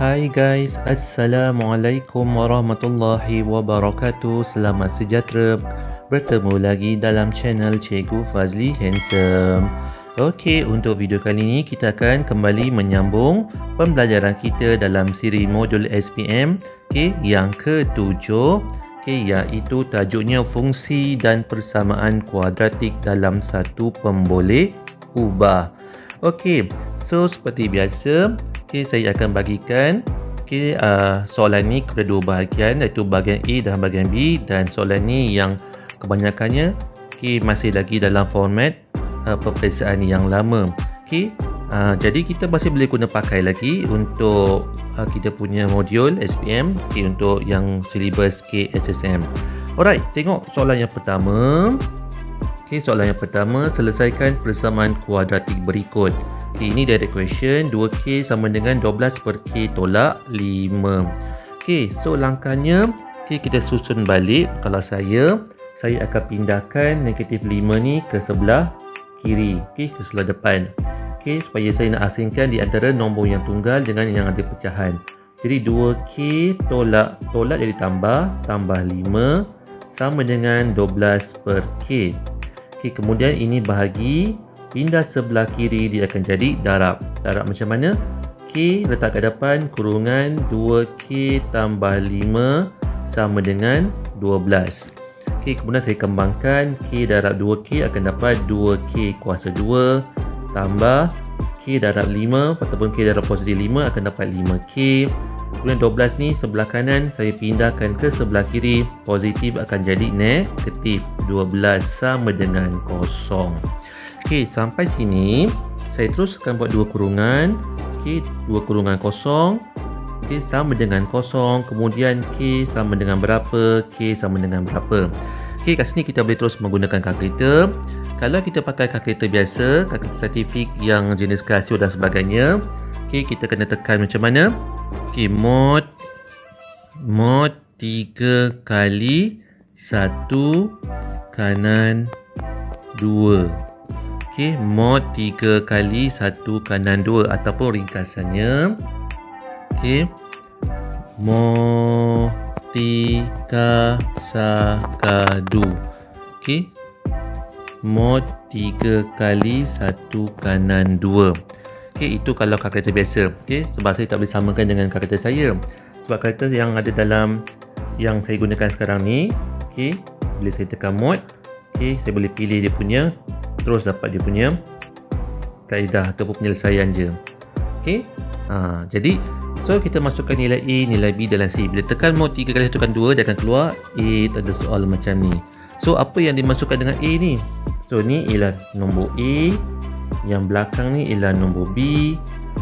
Hai guys, Assalamualaikum warahmatullahi wabarakatuh. Selamat sejahtera. Bertemu lagi dalam channel Cikgu Fazli Handsome. Okey, untuk video kali ini kita akan kembali menyambung pembelajaran kita dalam siri modul SPM yang ke-7, iaitu tajuknya fungsi dan persamaan kuadratik dalam satu pemboleh ubah. Okey, so seperti biasa, saya akan bagikan soalan ni kepada dua bahagian, iaitu bahagian A dan bahagian B, dan soalan ni yang kebanyakannya masih lagi dalam format peperiksaan yang lama. Jadi kita masih boleh guna pakai lagi untuk kita punya modul SPM untuk yang silibus SSM. Alright, tengok soalan yang pertama. Soalan yang pertama, selesaikan persamaan kuadratik berikut. Ini direct question. 2K sama dengan 12 per K tolak 5. So langkahnya kita susun balik. Kalau saya akan pindahkan negatif 5 ni ke sebelah kiri, ke sebelah depan, supaya saya nak asingkan di antara nombor yang tunggal dengan yang ada pecahan. Jadi 2K tolak jadi tambah 5 sama dengan 12 per K. Kemudian ini bahagi, pindah sebelah kiri, dia akan jadi darab. Darab macam mana? K letak kat depan, kurungan 2K tambah 5 sama dengan 12. Kemudian saya kembangkan, K darab 2K akan dapat 2K kuasa 2 tambah K darab 5 ataupun K darab positif 5 akan dapat 5K. Kemudian 12 ni sebelah kanan saya pindahkan ke sebelah kiri, positif akan jadi negatif 12 sama dengan kosong. Sampai sini saya terus akan buat dua kurungan. Dua kurungan kosong, sama dengan kosong. Kemudian K sama dengan berapa? K sama dengan berapa? Kat sini kita boleh terus menggunakan kalkulator. Kalau kita pakai kalkulator biasa, kalkulator saintifik yang jenis Casio dan sebagainya, kita kena tekan macam mana? Mod 3 kali 1 kanan 2. Mod 3 kali 1 kanan 2, ataupun ringkasannya mod 3 sakadu. Mod 3 kali 1 kanan 2. Itu kalau kalkulator biasa. Sebab saya tak boleh samakan dengan kalkulator saya. Sebab kalkulator yang ada dalam yang saya gunakan sekarang ni, bila saya tekan mod, saya boleh pilih dia punya, terus dapat dia punya kaedah ataupun penyelesaian je. Jadi kita masukkan nilai A, nilai B dalam C. Bila tekan mod 3 kali 1 kan 2, dia akan keluar A tanda soal macam ni. So apa yang dimasukkan dengan A ni? So ni ialah nombor A, yang belakang ni ialah nombor B,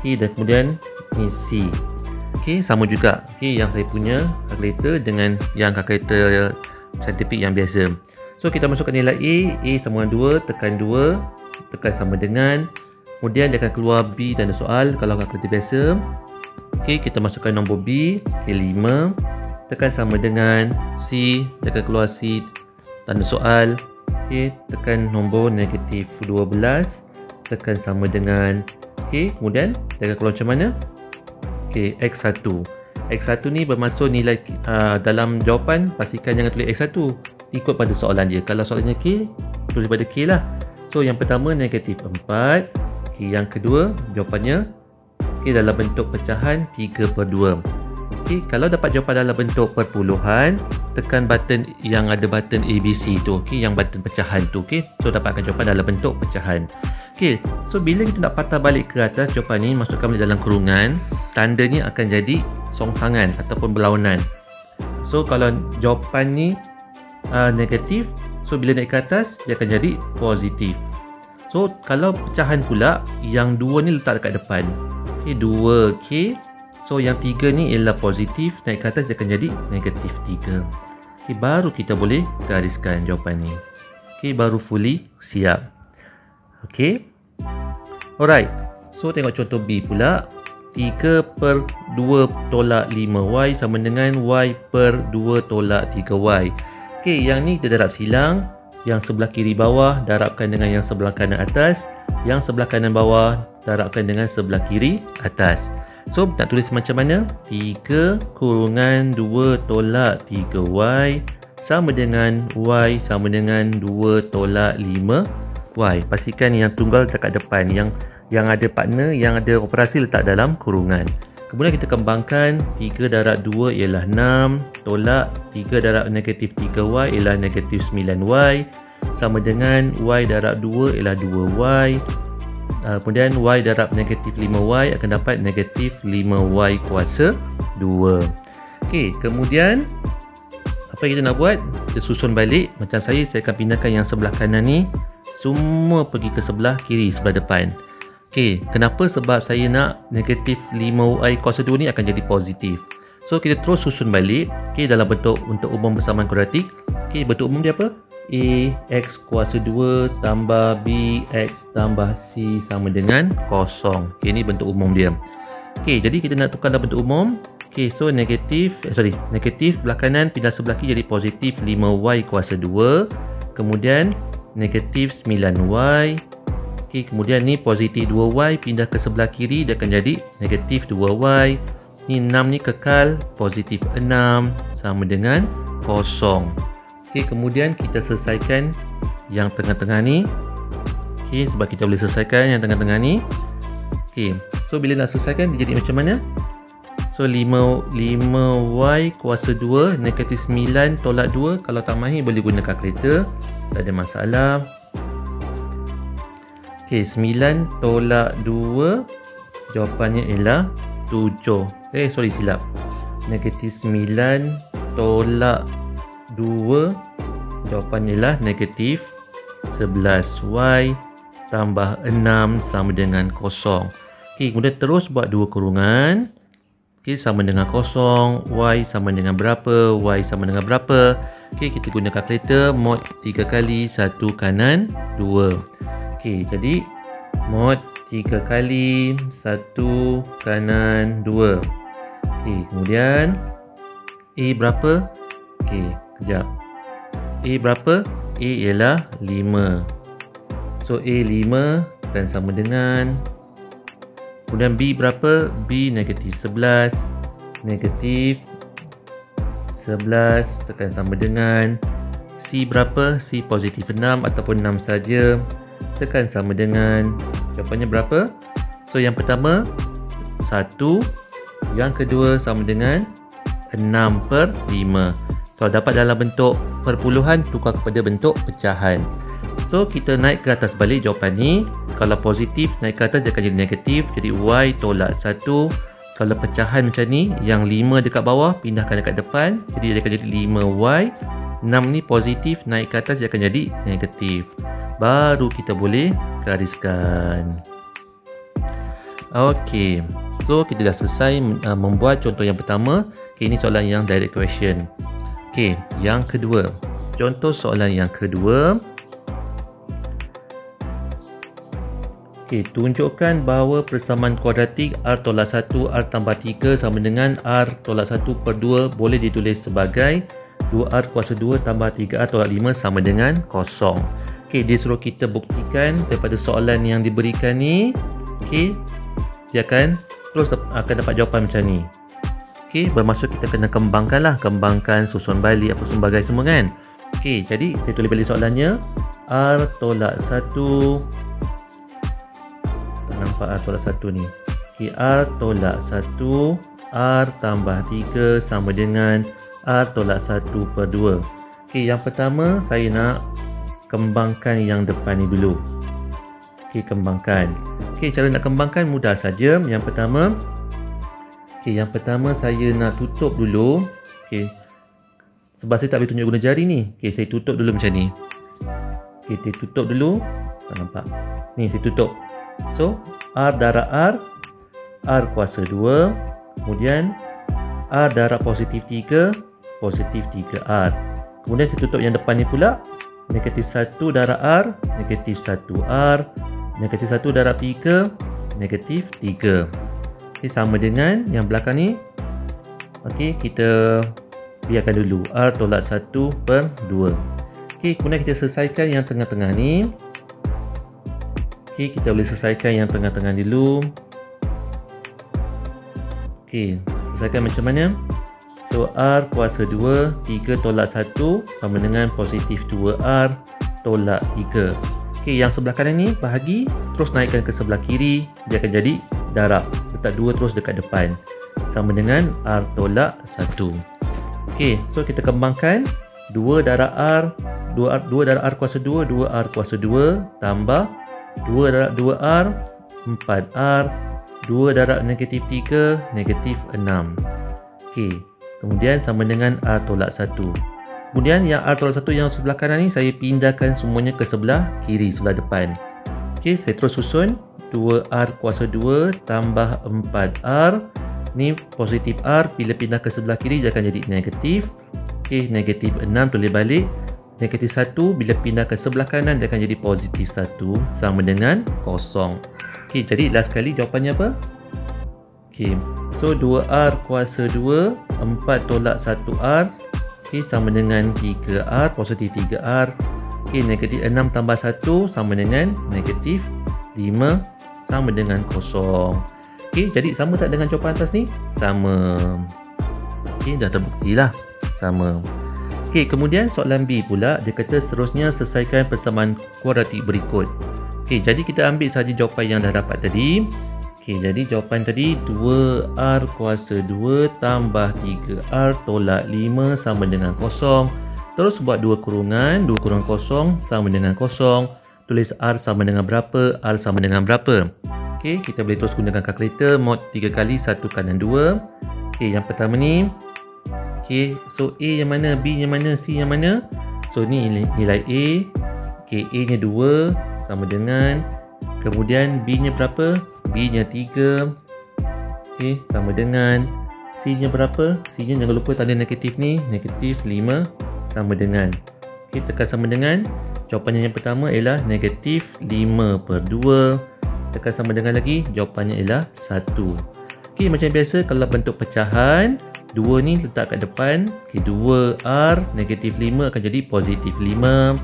dan kemudian ni C. Sama juga yang saya punya kalkulator dengan yang kalkulator saintifik yang biasa. So kita masukkan nilai A sama dengan 2, tekan 2, tekan sama dengan, kemudian dia akan keluar B tanda soal kalau kalkulator biasa. Kita masukkan nombor B, 5, tekan sama dengan C, dia akan keluar C tanda soal. Tekan nombor negatif 12, tekan sama dengan, kemudian dia akan keluar macam mana? X1. X1 ni bermaksud nilai dalam jawapan, pastikan jangan tulis X1, ikut pada soalan je. Kalau soalannya K, tulis pada K lah. So yang pertama negatif 4, yang kedua jawapannya dalam bentuk pecahan 3 per 2. Kalau dapat jawapan dalam bentuk perpuluhan, tekan button yang ada button ABC tu, yang button pecahan tu. So dapatkan jawapan dalam bentuk pecahan. So bila kita nak patah balik ke atas jawapan ni, masukkan balik dalam kurungan, tandanya akan jadi songsangan ataupun berlawanan. So kalau jawapan ni negatif, so bila naik ke atas dia akan jadi positif. So kalau pecahan pula, yang 2 ni letak dekat depan, 2K. So yang 3 ni ialah positif, naik ke atas dia akan jadi negatif 3. Baru kita boleh gariskan jawapan ni. Baru fully siap. Alright, so tengok contoh B pula. 3 per 2 tolak 5Y sama dengan Y per 2 tolak 3Y. Yang ni kita darab silang. Yang sebelah kiri bawah darabkan dengan yang sebelah kanan atas. Yang sebelah kanan bawah darabkan dengan sebelah kiri atas. So nak tulis macam mana? 3 kurungan 2 tolak 3y sama dengan y sama dengan 2 tolak 5y. Pastikan yang tunggal letak kat depan, yang ada partner, yang ada operasi letak dalam kurungan. Kemudian kita kembangkan 3 darab 2 ialah 6 tolak 3 darab negatif 3y ialah negatif 9y sama dengan y darab 2 ialah 2y. Kemudian y darab negatif 5y akan dapat negatif 5y kuasa 2. Okey, kemudian apa kita nak buat? Kita susun balik. Macam saya akan pindahkan yang sebelah kanan ni semua pergi ke sebelah kiri, sebelah depan. Okey, kenapa? Sebab saya nak negatif 5y kuasa 2 ni akan jadi positif. So kita terus susun balik. Okey, dalam bentuk untuk umum bersamaan kuadratik. Okey, bentuk umum dia apa? A x kuasa 2 tambah b x tambah c sama dengan kosong. Okey, ini bentuk umum dia. Okey, jadi kita nak tukar dalam bentuk umum. Okey, so negatif belah kanan pindah sebelah kiri jadi positif 5y kuasa 2. Kemudian negatif 9y. Okey, kemudian ni positif 2y pindah ke sebelah kiri dia akan jadi negatif 2y. Ni 6 ni kekal positif 6 sama dengan kosong. Okey, kemudian kita selesaikan yang tengah-tengah ni. Okey, sebab kita boleh selesaikan yang tengah-tengah ni. Okey, so bila nak selesaikan dia jadi macam mana? So 5y kuasa 2 negatif 9 tolak 2. Kalau tak mahir boleh guna kalkulator, tak ada masalah. Okey, 9 tolak 2 jawapannya ialah 7. Silap. Negatif 9 tolak 2 jawapannya ialah negatif 11y tambah 6 sama dengan kosong. Okey, kemudian terus buat 2 kurungan. Okey, sama dengan kosong. Y sama dengan berapa? Y sama dengan berapa? Okey, kita guna kalkulator. Mod 3 kali 1 kanan 2. Okey, jadi mod 3 kali 1 kanan 2. Okey, kemudian A berapa? Okey, kejap. A berapa? A ialah 5. So A 5 akan sama dengan, kemudian B berapa? B negatif 11. Negatif 11 tekan sama dengan C berapa? C positif 6 ataupun 6 saja. Tekan sama dengan, jawapannya berapa? So yang pertama 1, yang kedua sama dengan 6/5. Kalau dapat dalam bentuk perpuluhan, tukar kepada bentuk pecahan. So kita naik ke atas balik jawapan ni. Kalau positif naik ke atas dia akan jadi negatif, jadi y tolak 1. Kalau pecahan macam ni, yang 5 dekat bawah pindahkan dekat depan, jadi dia akan jadi 5y. 6 ni positif, naik ke atas dia akan jadi negatif. Baru kita boleh gariskan. Okey, so kita dah selesai membuat contoh yang pertama. Okey, ini soalan yang direct question. Okey, yang kedua. Contoh soalan yang kedua. Okey, tunjukkan bahawa persamaan kuadratik R tolak 1 R tambah 3 sama dengan R tolak 1/2 boleh ditulis sebagai 2R kuasa 2 tambah 3R tolak 5 sama dengan kosong. Okey, dia suruh kita buktikan daripada soalan yang diberikan ni. Okey, dia akan dapat jawapan macam ni. Okey, bermaksud kita kena kembangkan, susun balik apa sebagai semua kan. Okey, jadi saya tulis balik soalannya. R tolak 1, tak nampak R tolak 1 ni. Okey, R tolak 1 R tambah 3 sama dengan R tolak 1/2. Okey, yang pertama saya nak kembangkan yang depan ni dulu. Okey, kembangkan. Okey, cara nak kembangkan mudah saja. Yang pertama, saya nak tutup dulu. Okey, sebab saya tak boleh tunjuk guna jari ni. Okey, saya tutup dulu macam ni. Okey, saya tutup dulu. Tak nampak. Ni saya tutup. So, R darab R, R kuasa 2. Kemudian R darab positif 3, positif 3R. Kemudian saya tutup yang depan ni pula. Negatif 1 darab R, negatif 1R. Negatif 1 darab 3, negatif 3. Okay, sama dengan yang belakang ni. Okey, kita biarkan dulu. R tolak 1/2. Okey, kemudian kita selesaikan yang tengah-tengah ni. Okey, kita boleh selesaikan yang tengah-tengah dulu. Okey, selesaikan macam mana? So R kuasa 2, 3 tolak 1 sama dengan positif 2R tolak 3. Okey, yang sebelah kanan ni bahagi, terus naikkan ke sebelah kiri, dia akan jadi darab. Letak 2 terus dekat depan. Sama dengan R tolak 1. Okey, so kita kembangkan 2 darab R, 2 darab R kuasa 2, 2R kuasa 2 tambah 2 darab 2R, 4R, 2 darab negatif 3, negatif 6. Okey, kemudian sama dengan R tolak 1. Kemudian yang R tolak 1 yang sebelah kanan ni saya pindahkan semuanya ke sebelah kiri, sebelah depan. Okey, saya terus susun 2R kuasa 2 tambah 4R. Ni positif R, bila pindah ke sebelah kiri dia akan jadi negatif. Okey, negatif 6 tulis balik. Negatif 1 bila pindah ke sebelah kanan dia akan jadi positif 1 sama dengan 0. Okey, jadi last sekali jawapannya apa? Okey, so 2R kuasa 2, 4 tolak 1R, okey, sama dengan 3R, positif 3R. Okey, negatif 6 tambah 1 sama dengan negatif 5 sama dengan 0. Okey, jadi sama tak dengan jawapan atas ni? Sama. Okey, dah terbukti lah. Sama. Okey, kemudian soalan B pula, dia kata seterusnya selesaikan persamaan kuadratik berikut. Okey, jadi kita ambil saja jawapan yang dah dapat tadi. Okey, jadi jawapan tadi 2R kuasa 2 tambah 3R tolak 5 sama dengan 0. Terus buat 2 kurungan, 2 kurang 0 sama dengan 0. Tulis R sama dengan berapa, R sama dengan berapa. Okey, kita boleh terus gunakan kalkulator, mod 3 kali 1 kanan 2. Okey, yang pertama ni. Okey, so A yang mana, B yang mana, C yang mana? So ni nilai A. Okey, A nya 2 sama dengan, kemudian B nya berapa? B nya 3. Okey, sama dengan, C nya berapa? C nya jangan lupa tanda negatif ni, negatif 5 sama dengan. Okey, tekan sama dengan. Jawapannya yang pertama ialah negatif 5/2. Tekan sama dengan lagi, jawapannya ialah 1. Okey, macam biasa kalau bentuk pecahan, 2 ni letak kat depan. Okey, 2R negatif 5 akan jadi positif 5.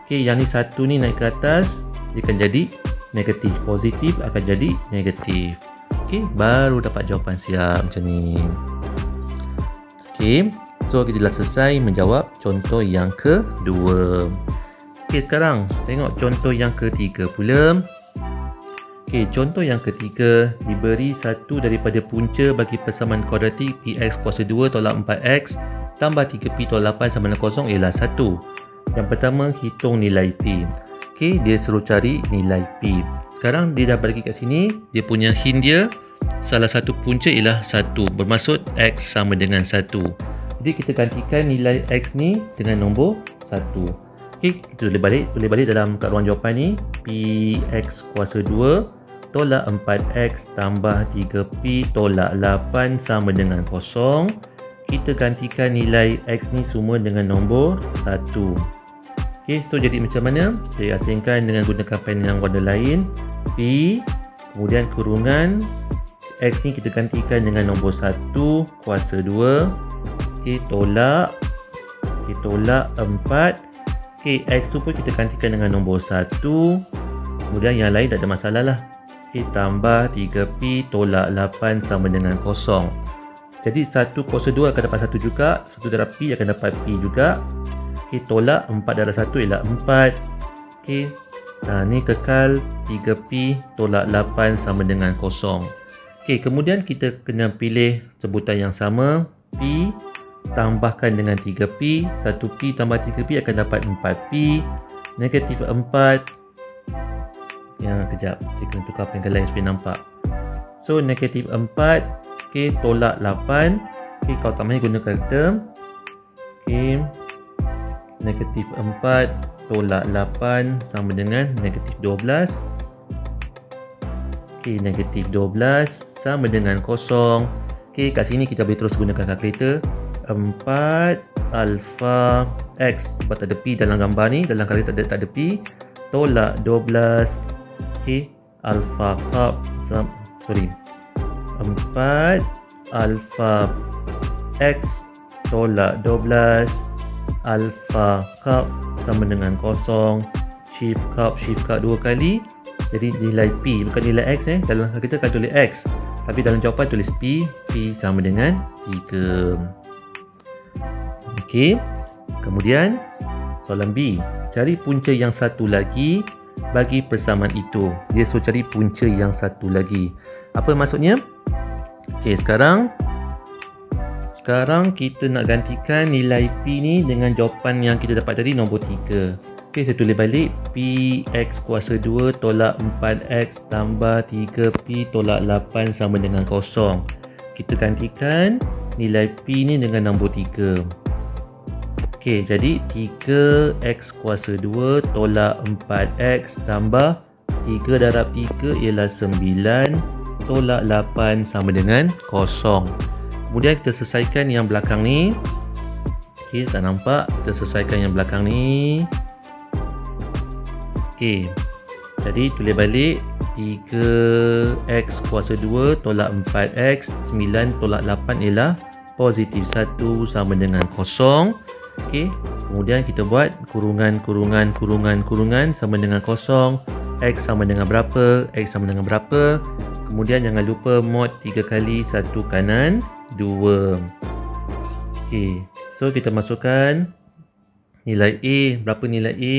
Okey, yang ni 1 ni naik ke atas, dia akan jadi negatif. Positif akan jadi negatif. Okey, baru dapat jawapan siap macam ni. Okey, so kita dah selesai menjawab contoh yang kedua. Okey, sekarang tengok contoh yang ketiga pula. Okey, contoh yang ketiga, diberi satu daripada punca bagi persamaan kuadratik Px kuasa 2 tolak 4x tambah 3p tolak 8 sama dengan 0 ialah 1. Yang pertama, hitung nilai P. Okey, dia suruh cari nilai P. Sekarang dia dah bagi kat sini, dia punya hint dia, salah satu punca ialah 1, bermaksud x sama dengan 1. Jadi kita gantikan nilai x ni dengan nombor 1. Okey, kita tulis balik dalam kat ruang jawapan ni, Px kuasa 2 tolak 4x tambah 3p tolak 8 sama dengan 0. Kita gantikan nilai x ni semua dengan nombor 1. Okey, so jadi macam mana? Saya asingkan dengan gunakan pen yang warna lain. P, kemudian kurungan x ni kita gantikan dengan nombor 1 kuasa 2. Okey, tolak 4. Okey, x tu pun kita gantikan dengan nombor 1. Kemudian yang lain tak ada masalah lah. Okey, tambah 3p tolak 8 sama dengan 0. Jadi 1 kuasa 2 akan dapat 1 juga. 1 darab p akan dapat p juga. Okey, tolak 4 darab 1 ialah 4. Okey, ni kekal 3p tolak 8 sama dengan 0. Okey, kemudian kita kena pilih sebutan yang sama. P tambahkan dengan 3p. 1p tambah 3p akan dapat 4p. Negatif 4. Kejap, saya kena tukar pen lain supaya nampak. So, negatif 4. Okey, tolak 8. Okey, kalau tak mahu guna kalkulator. Okey, negatif 4 tolak 8 sama dengan negatif 12. Okey, negatif 12 sama dengan 0. Okey, kat sini kita boleh terus gunakan kalkulator. 4 alpha x, sebab tak ada p dalam gambar ni, dalam kalkulator tak ada p, tolak 12. Okey, alpha cup 4 alpha x tolak 12 alpha cup sama dengan 0. Shift cup 2 kali, jadi nilai p bukan nilai x dalam kita akan tulis x. Tapi dalam jawapan tulis P sama dengan 3. Okey. Kemudian soalan B, cari punca yang satu lagi bagi persamaan itu. Dia suruh cari punca yang satu lagi. Apa maksudnya? Okey, sekarang kita nak gantikan nilai P ni dengan jawapan yang kita dapat tadi, nombor 3. Okey, saya tulis balik. Px kuasa 2 tolak 4x tambah 3p tolak 8 sama dengan 0. Kita gantikan nilai P ni dengan nombor 3. Okey, jadi 3x kuasa 2 tolak 4x tambah 3 darab 3 ialah 9 tolak 8 sama dengan 0. Kemudian kita selesaikan yang belakang ni. Okey, tak nampak. Kita selesaikan yang belakang ni. Okey, jadi tulis balik 3x kuasa 2 tolak 4x 9 tolak 8 ialah positif 1 sama dengan 0. Okey, kemudian kita buat kurungan sama dengan 0. X sama dengan berapa? X sama dengan berapa? Kemudian jangan lupa mod 3 kali 1 kanan 2. Okey, so kita masukkan nilai A. Berapa nilai A?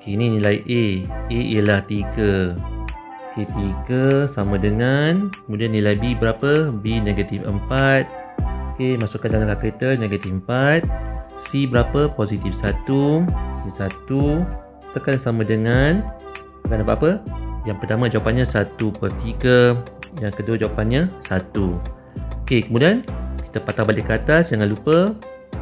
Okey, ini nilai A. A ialah 3. Okey, 3 sama dengan, kemudian nilai B berapa? B negatif 4. Okey, masukkan dalam kalkulator, negatif 4. C berapa? Positif 1. C 1. Tekan sama dengan, akan dapat apa? Yang pertama jawapannya 1/3. Yang kedua jawapannya 1. Okey, kemudian kita patah balik ke atas, jangan lupa.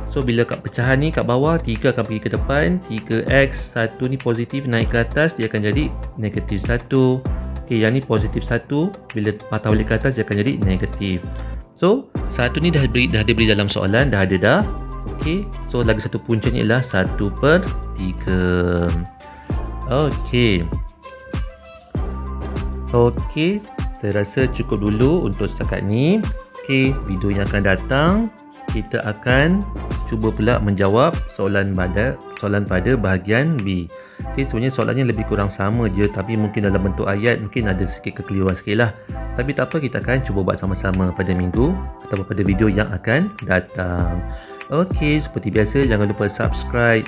So bila kat pecahan ni kat bawah, 3 akan pergi ke depan, 3x 1 ni positif naik ke atas, dia akan jadi negatif 1. Okey, yang ni positif 1, bila patah balik ke atas dia akan jadi negatif. So 1 ni dah diberi dalam soalan, dah ada dah. Okey, so lagi satu puncanya ialah 1/3. Okey. Okey, saya rasa cukup dulu untuk setakat ni. Okey, video yang akan datang kita akan cuba pula menjawab soalan pada bahagian B. Okey, sebenarnya soalannya lebih kurang sama je, tapi mungkin dalam bentuk ayat mungkin ada sikit kekeliruan sikit lah. Tapi tak apa, kita akan cuba buat sama-sama pada minggu atau pada video yang akan datang. Okey, seperti biasa jangan lupa subscribe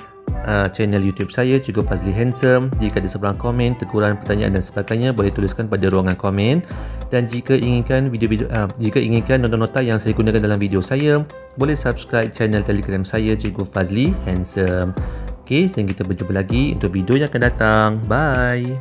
channel YouTube saya, Cikgu Fazli Handsome. Jika ada sebarang komen, teguran, pertanyaan dan sebagainya, boleh tuliskan pada ruangan komen. Dan jika inginkan nota-nota yang saya gunakan dalam video saya, boleh subscribe channel Telegram saya, Cikgu Fazli Handsome. Okey, sehingga kita berjumpa lagi untuk video yang akan datang. Bye.